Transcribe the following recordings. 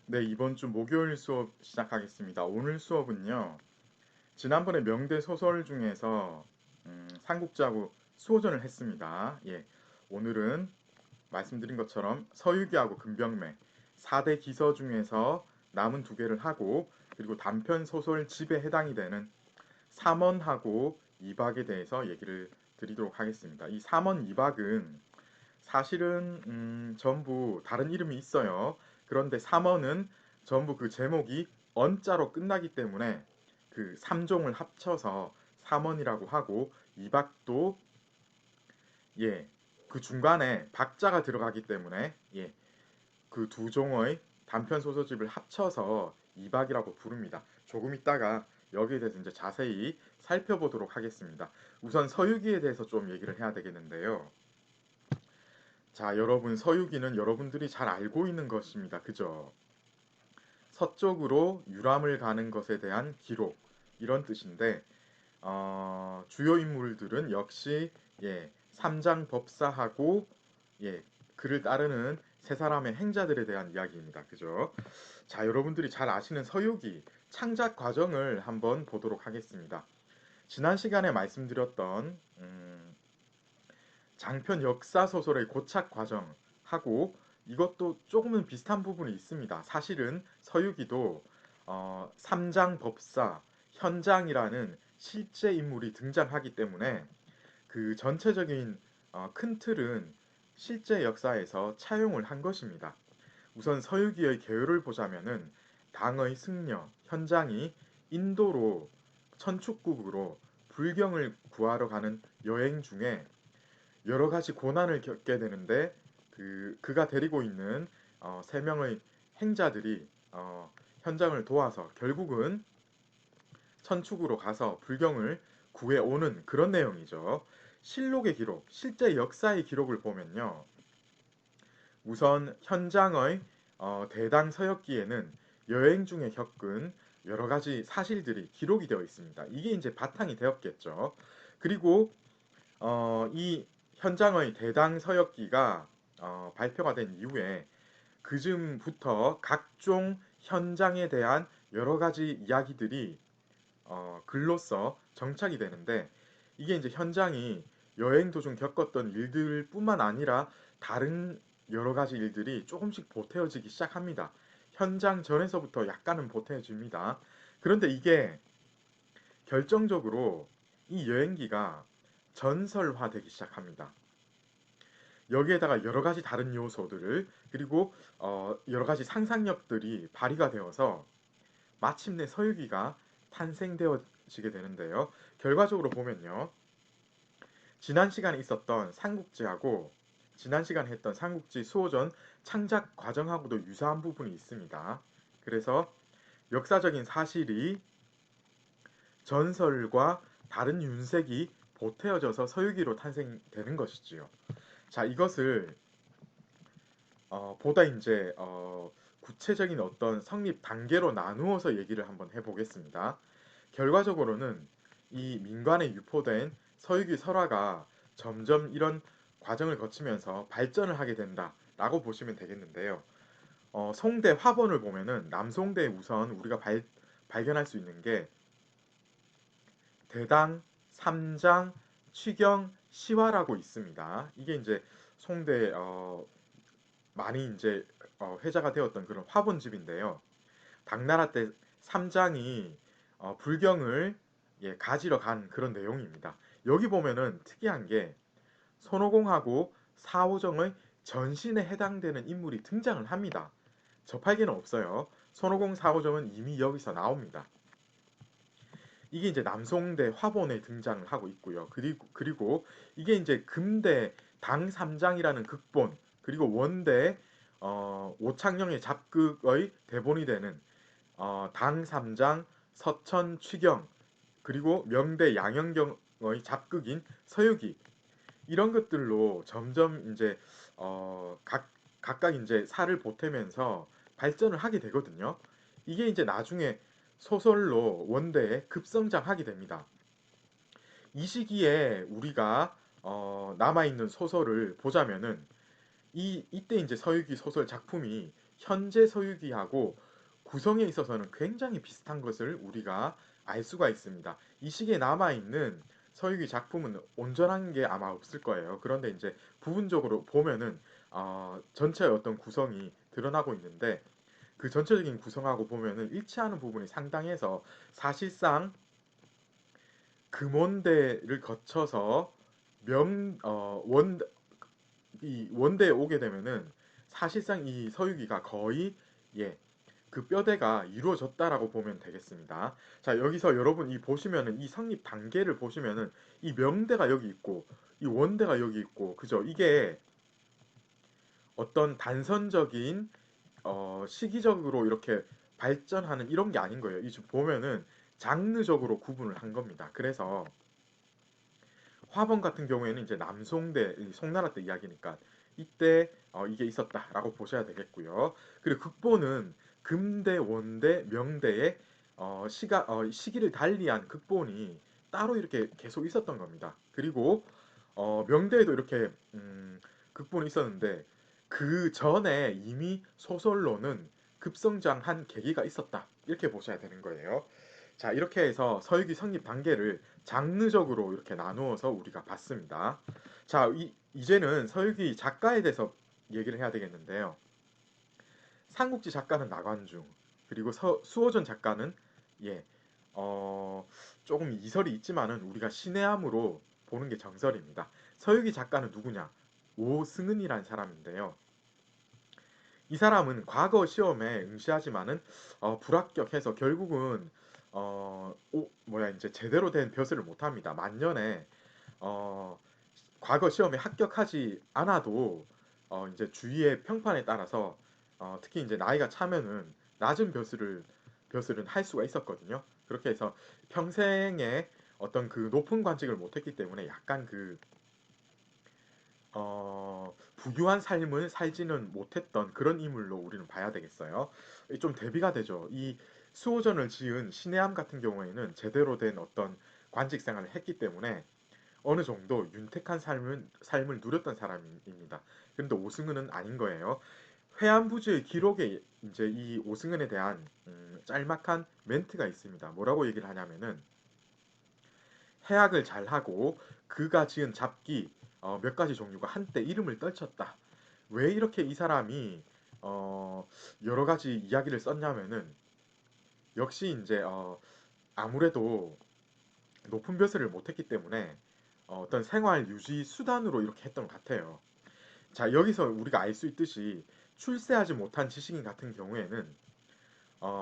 네, 이번 주 목요일 수업 시작하겠습니다. 오늘 수업은요, 지난번에 명대 소설 중에서 삼국지하고 수호전을 했습니다. 예, 오늘은 말씀드린 것처럼 서유기하고 금병매 4대 기서 중에서 남은 두 개를 하고 그리고 단편 소설 집에 해당이 되는 삼원하고 이박에 대해서 얘기를 드리도록 하겠습니다. 이 삼원 이박은 사실은 전부 다른 이름이 있어요. 그런데 3원은 전부 그 제목이 언자로 끝나기 때문에 그 3종을 합쳐서 3원이라고 하고 이박도 예, 그 중간에 박자가 들어가기 때문에 예, 그 두 종의 단편 소설집을 합쳐서 이박이라고 부릅니다. 조금 있다가 여기에 대해서 이제 자세히 살펴보도록 하겠습니다. 우선 서유기에 대해서 좀 얘기를 해야 되겠는데요. 자, 여러분, 서유기는 여러분들이 잘 알고 있는 것입니다. 그죠? 서쪽으로 유람을 가는 것에 대한 기록, 이런 뜻인데, 주요 인물들은 역시, 예, 삼장법사하고, 예, 그를 따르는 세 사람의 행자들에 대한 이야기입니다. 그죠? 자, 여러분들이 잘 아시는 서유기, 창작 과정을 한번 보도록 하겠습니다. 지난 시간에 말씀드렸던, 장편 역사 소설의 고착 과정하고 이것도 조금은 비슷한 부분이 있습니다. 사실은 서유기도 삼장 법사 현장이라는 실제 인물이 등장하기 때문에 그 전체적인 큰 틀은 실제 역사에서 차용을 한 것입니다. 우선 서유기의 개요를 보자면은 당의 승려 현장이 인도로 천축국으로 불경을 구하러 가는 여행 중에 여러 가지 고난을 겪게 되는데 그가 데리고 있는 세 명의 행자들이 현장을 도와서 결국은 천축으로 가서 불경을 구해오는 그런 내용이죠. 실록의 기록, 실제 역사의 기록을 보면요. 우선 현장의 대당 서역기에는 여행 중에 겪은 여러 가지 사실들이 기록이 되어 있습니다. 이게 이제 바탕이 되었겠죠. 그리고 이 현장의 대당 서역기가 발표가 된 이후에 그즈음부터 각종 현장에 대한 여러 가지 이야기들이 글로써 정착이 되는데 이게 이제 현장이 여행 도중 겪었던 일들뿐만 아니라 다른 여러 가지 일들이 조금씩 보태어지기 시작합니다. 현장 전에서부터 약간은 보태집니다. 그런데 이게 결정적으로 이 여행기가 전설화되기 시작합니다. 여기에다가 여러 가지 다른 요소들을 그리고 여러 가지 상상력들이 발휘가 되어서 마침내 서유기가 탄생되어지게 되는데요. 결과적으로 보면요. 지난 시간에 있었던 삼국지하고 지난 시간에 했던 삼국지 수호전 창작 과정하고도 유사한 부분이 있습니다. 그래서 역사적인 사실이 전설과 다른 윤색이 보태어져서 서유기로 탄생되는 것이지요. 자, 이것을 보다 이제 구체적인 어떤 성립 단계로 나누어서 얘기를 한번 해보겠습니다. 결과적으로는 이 민관에 유포된 서유기 설화가 점점 이런 과정을 거치면서 발전을 하게 된다라고 보시면 되겠는데요. 송대 화본을 보면은 남송대에 우선 우리가 발견할 수 있는 게 대당, 삼장, 취경, 시화라고 있습니다. 이게 이제 송대 많이 이제 회자가 되었던 그런 화본집인데요. 당나라 때 삼장이 불경을 가지러 간 그런 내용입니다. 여기 보면은 특이한 게 손오공하고 사오정의 전신에 해당되는 인물이 등장을 합니다. 접할게는 없어요. 손오공, 사오정은 이미 여기서 나옵니다. 이게 이제 남송대 화본에 등장을 하고 있고요. 그리고 이게 이제 금대 당삼장이라는 극본 그리고 원대 오창영의 잡극의 대본이 되는 당삼장 서천취경 그리고 명대 양현경의 잡극인 서유기 이런 것들로 점점 이제 각각 이제 살을 보태면서 발전을 하게 되거든요. 이게 이제 나중에 소설로 원대에 급성장하게 됩니다. 이 시기에 우리가 남아있는 소설을 보자면은 이때 이제 서유기 소설 작품이 현재 서유기하고 구성에 있어서는 굉장히 비슷한 것을 우리가 알 수가 있습니다. 이 시기에 남아있는 서유기 작품은 온전한 게 아마 없을 거예요. 그런데 이제 부분적으로 보면은 전체의 어떤 구성이 드러나고 있는데 그 전체적인 구성하고 보면은 일치하는 부분이 상당해서 사실상 금원대를 거쳐서 이 원대에 오게 되면은 사실상 이 서유기가 거의 예, 그 뼈대가 이루어졌다라고 보면 되겠습니다. 자, 여기서 여러분 이 보시면은 이 성립 단계를 보시면은 이 명대가 여기 있고 이 원대가 여기 있고 그죠? 이게 어떤 단선적인 시기적으로 이렇게 발전하는 이런 게 아닌 거예요. 이 지금 보면은 장르적으로 구분을 한 겁니다. 그래서 화번 같은 경우에는 이제 남송대, 송나라 때 이야기니까 이때 이게 있었다라고 보셔야 되겠고요. 그리고 극본은 금대, 원대, 명대의 시기를 달리한 극본이 따로 이렇게 계속 있었던 겁니다. 그리고 명대에도 이렇게 극본이 있었는데 그 전에 이미 소설로는 급성장한 계기가 있었다. 이렇게 보셔야 되는 거예요. 자, 이렇게 해서 서유기 성립 단계를 장르적으로 이렇게 나누어서 우리가 봤습니다. 자, 이제는 서유기 작가에 대해서 얘기를 해야 되겠는데요. 삼국지 작가는 나관중, 그리고 수호전 작가는 예, 어, 조금 이설이 있지만은 우리가 신의함으로 보는 게 정설입니다. 서유기 작가는 누구냐? 오승은이라는 사람인데요. 이 사람은 과거 시험에 응시하지만은 불합격해서 결국은 이제 제대로 된 벼슬을 못 합니다. 만년에 어, 과거 시험에 합격하지 않아도 이제 주위의 평판에 따라서 특히 이제 나이가 차면은 낮은 벼슬은 할 수가 있었거든요. 그렇게 해서 평생에 어떤 그 높은 관직을 못했기 때문에 약간 부유한 삶을 살지는 못했던 그런 인물로 우리는 봐야 되겠어요. 좀 대비가 되죠. 이 수호전을 지은 신혜함 같은 경우에는 제대로 된 어떤 관직 생활을 했기 때문에 어느 정도 윤택한 삶을 누렸던 사람입니다. 그런데 오승은은 아닌 거예요. 회안부지의 기록에 이제 이 오승은에 대한 짤막한 멘트가 있습니다. 뭐라고 얘기를 하냐면은 해악을 잘하고 그가 지은 잡기 몇 가지 종류가 한때 이름을 떨쳤다. 왜 이렇게 이 사람이 어, 여러 가지 이야기를 썼냐면은 역시 이제 아무래도 높은 벼슬을 못했기 때문에 어떤 생활 유지 수단으로 이렇게 했던 것 같아요. 자, 여기서 우리가 알 수 있듯이 출세하지 못한 지식인 같은 경우에는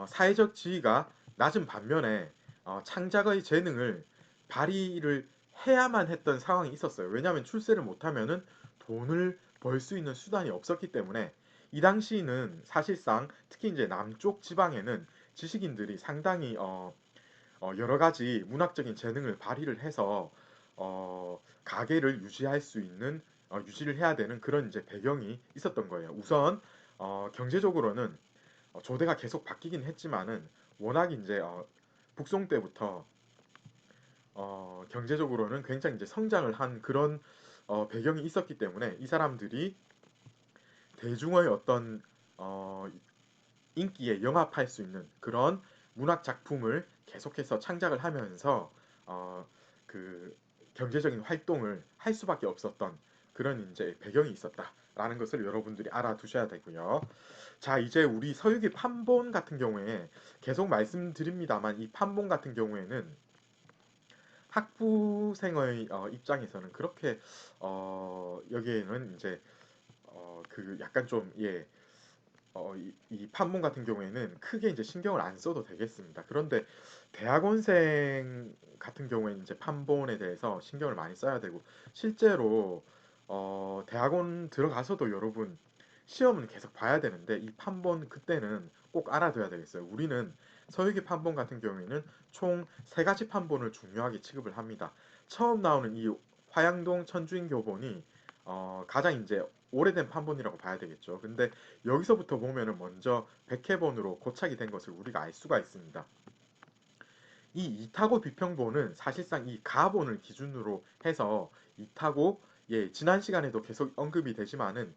사회적 지위가 낮은 반면에 창작의 재능을 발휘를 해야만 했던 상황이 있었어요. 왜냐하면 출세를 못하면은 돈을 벌 수 있는 수단이 없었기 때문에 이 당시는 사실상 특히 이제 남쪽 지방에는 지식인들이 상당히 여러 가지 문학적인 재능을 발휘를 해서 가계를 유지할 수 있는 유지를 해야 되는 그런 이제 배경이 있었던 거예요. 우선 경제적으로는 조대가 계속 바뀌긴 했지만은 워낙 이제 북송 때부터 경제적으로는 굉장히 이제 성장을 한 그런 배경이 있었기 때문에 이 사람들이 대중의 어떤 어, 인기에 영합할 수 있는 그런 문학 작품을 계속해서 창작을 하면서 그 경제적인 활동을 할 수밖에 없었던 그런 이제 배경이 있었다라는 것을 여러분들이 알아두셔야 되고요. 자, 이제 우리 서유기 판본 같은 경우에 계속 말씀드립니다만 이 판본 같은 경우에는 학부생의 입장에서는 그렇게 여기에는 이제 그 약간 좀 예, 이 판본 같은 경우에는 크게 이제 신경을 안 써도 되겠습니다. 그런데 대학원생 같은 경우에는 이제 판본에 대해서 신경을 많이 써야 되고 실제로 대학원 들어가서도 여러분 시험은 계속 봐야 되는데 이 판본 그때는 꼭 알아둬야 되겠어요. 우리는 서유기 판본 같은 경우에는 총 세 가지 판본을 중요하게 취급을 합니다. 처음 나오는 이 화양동 천주인 교본이 가장 이제 오래된 판본이라고 봐야 되겠죠. 근데 여기서부터 보면은 먼저 백해본으로 고착이 된 것을 우리가 알 수가 있습니다. 이 이타고 비평본은 사실상 이 가본을 기준으로 해서 이타고 예, 지난 시간에도 계속 언급이 되지만은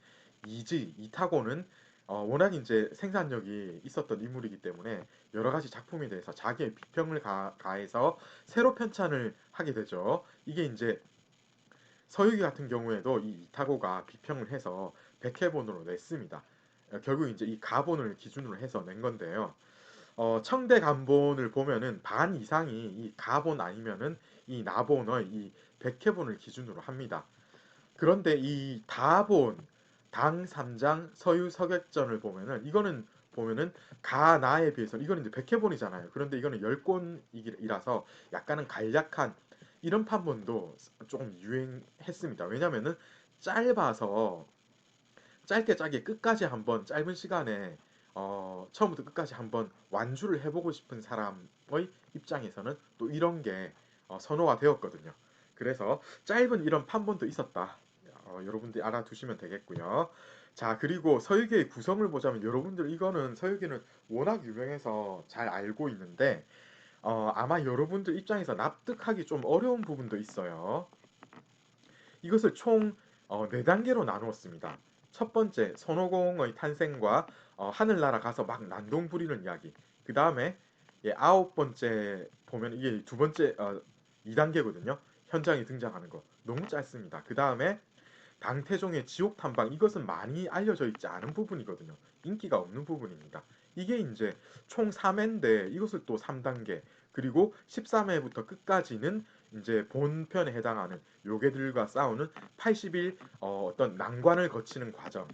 이타고는 워낙 이제 생산력이 있었던 인물이기 때문에 여러 가지 작품에 대해서 자기의 비평을 가해서 새로 편찬을 하게 되죠. 이게 이제 서유기 같은 경우에도 이 이타고가 비평을 해서 백회본으로 냈습니다. 결국 이제 이 가본을 기준으로 해서 낸 건데요. 청대 간본을 보면은 반 이상이 이 가본 아니면은 이 나본의 이 백회본을 기준으로 합니다. 그런데 이 다본, 당 3장, 서유 서객전을 보면은 이거는 보면은 가나에 비해서 이거는 이제 백회본이잖아요. 그런데 이거는 10권이라서 약간은 간략한 이런 판본도 조금 유행했습니다. 왜냐면은 짧아서 짧게 끝까지 한번 짧은 시간에 처음부터 끝까지 한번 완주를 해보고 싶은 사람의 입장에서는 또 이런 게 선호가 되었거든요. 그래서 짧은 이런 판본도 있었다. 여러분들이 알아두시면 되겠고요. 자, 그리고 서유기의 구성을 보자면 여러분들 이거는 서유기는 워낙 유명해서 잘 알고 있는데 아마 여러분들 입장에서 납득하기 좀 어려운 부분도 있어요. 이것을 총 4단계로 나누었습니다. 첫 번째, 손오공의 탄생과 하늘나라 가서 막 난동 부리는 이야기. 그 다음에 아홉 번째 보면 이게 두 번째 2단계거든요. 현장에 등장하는 거. 너무 짧습니다. 그 다음에 당태종의 지옥 탐방. 이것은 많이 알려져 있지 않은 부분이거든요. 인기가 없는 부분입니다. 이게 이제 총 3회인데 이것을 또 3단계. 그리고 13회부터 끝까지는 이제 본편에 해당하는 요괴들과 싸우는 80일 어떤 난관을 거치는 과정.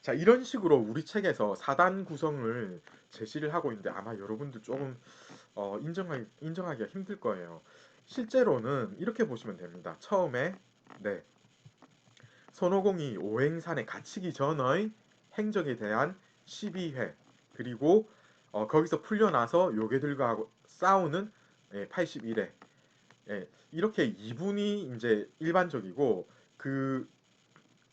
자, 이런 식으로 우리 책에서 4단 구성을 제시를 하고 있는데 아마 여러분들 조금 인정하기가 힘들 거예요. 실제로는 이렇게 보시면 됩니다. 처음에 네, 손오공이 오행산에 갇히기 전의 행적에 대한 12회 그리고 거기서 풀려나서 요괴들과 싸우는 81회 이렇게 2분이 이제 일반적이고 그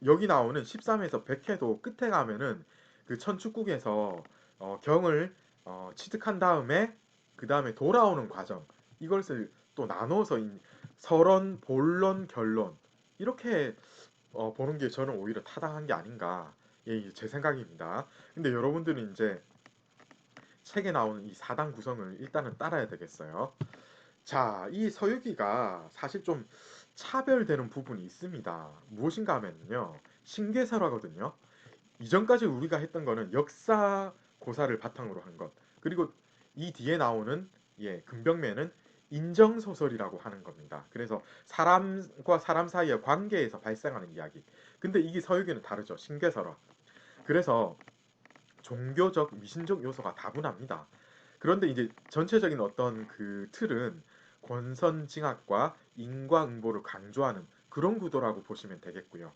여기 나오는 13에서 100회도 끝에 가면은 그 천축국에서 경을 취득한 다음에 그 다음에 돌아오는 과정 이것을 또 나눠서 서론, 본론, 결론 이렇게 보는 게 저는 오히려 타당한 게 아닌가 제 생각입니다. 근데 여러분들은 이제 책에 나오는 이 4단 구성을 일단은 따라야 되겠어요. 자, 이 서유기가 사실 좀 차별되는 부분이 있습니다. 무엇인가 하면요. 신개설화거든요. 이전까지 우리가 했던 거는 역사 고사를 바탕으로 한 것. 그리고 이 뒤에 나오는 금병매는 인정소설이라고 하는 겁니다. 그래서 사람과 사람 사이의 관계에서 발생하는 이야기. 근데 이게 서유기는 다르죠. 신개설화. 그래서 종교적, 미신적 요소가 다분합니다. 그런데 이제 전체적인 어떤 그 틀은 권선징악과 인과응보를 강조하는 그런 구도라고 보시면 되겠고요.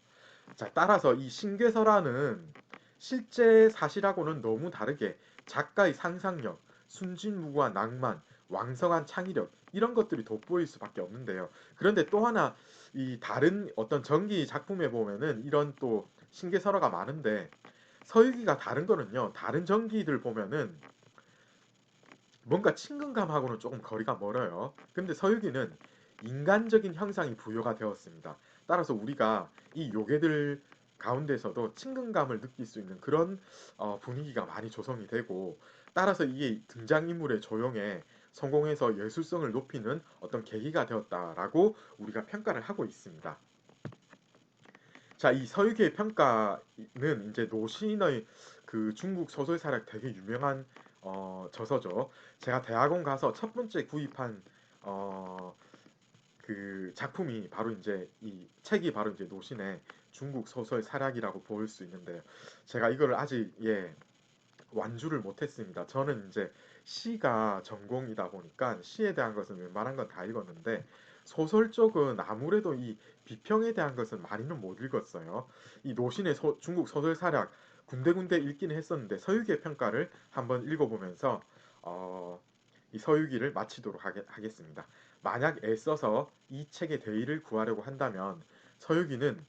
자, 따라서 이 신괴설화는 실제 사실하고는 너무 다르게 작가의 상상력, 순진무구한 낭만, 왕성한 창의력 이런 것들이 돋보일 수밖에 없는데요. 그런데 또 하나 이 다른 어떤 전기 작품에 보면은 이런 또 신괴설화가 많은데 서유기가 다른 거는요. 다른 전기들 보면은 뭔가 친근감하고는 조금 거리가 멀어요. 근데 서유기는 인간적인 형상이 부여가 되었습니다. 따라서 우리가 이 요괴들 가운데서도 친근감을 느낄 수 있는 그런 분위기가 많이 조성이 되고 따라서 이게 등장인물의 조형에 성공해서 예술성을 높이는 어떤 계기가 되었다라고 우리가 평가를 하고 있습니다. 자, 이 서유기의 평가는 이제 노신의 그 중국 소설사력 되게 유명한 저서죠. 제가 대학원 가서 첫 번째 구입한 어, 그 작품이 바로 이제 이 책이 바로 이제 노신의 중국 소설 사략이라고 볼 수 있는데 제가 이거를 아직 완주를 못했습니다. 저는 이제 시가 전공이다 보니까 시에 대한 것은 웬만한 건 다 읽었는데 소설 쪽은 아무래도 이 비평에 대한 것은 많이는 못 읽었어요. 이 노신의 중국 소설 사략 군데군데 읽기는 했었는데 서유기의 평가를 한번 읽어보면서 어, 이 서유기를 마치도록 하겠습니다. 만약 애써서 이 책의 대의를 구하려고 한다면 서유기는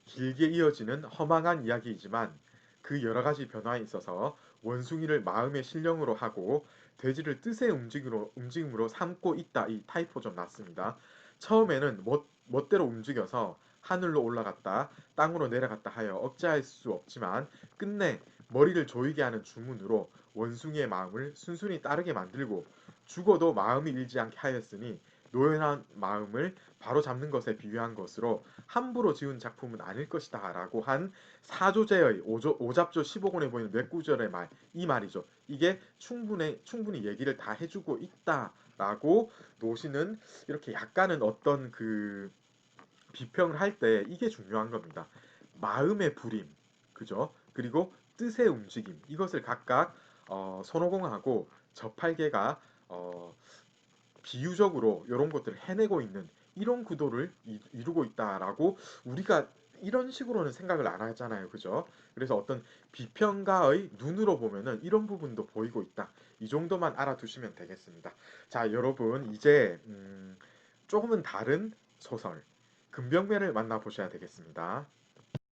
길게 이어지는 허망한 이야기이지만 그 여러 가지 변화에 있어서 원숭이를 마음의 신령으로 하고 돼지를 뜻의 움직임으로 삼고 있다. 이 타이포 좀 났습니다. 처음에는 멋대로 움직여서 하늘로 올라갔다 땅으로 내려갔다 하여 억제할 수 없지만 끝내 머리를 조이게 하는 주문으로 원숭이의 마음을 순순히 따르게 만들고 죽어도 마음이 잃지 않게 하였으니 노연한 마음을 바로잡는 것에 비유한 것으로 함부로 지은 작품은 아닐 것이다 라고 한 사조제의 오잡조 15권에 보이는 몇 구절의 말, 이 말이죠. 이게 충분히 얘기를 다 해주고 있다라고 노시는 이렇게 약간은 어떤 그 비평을 할 때 이게 중요한 겁니다. 마음의 불임, 그죠? 그리고 뜻의 움직임, 이것을 각각 손오공하고 저팔계가 비유적으로 이런 것들을 해내고 있는 이런 구도를 이루고 있다라고 우리가 이런 식으로는 생각을 안 하잖아요. 그죠? 그래서 어떤 비평가의 눈으로 보면은 이런 부분도 보이고 있다. 이 정도만 알아두시면 되겠습니다. 자, 여러분 이제 조금은 다른 소설 금병매를 만나보셔야 되겠습니다.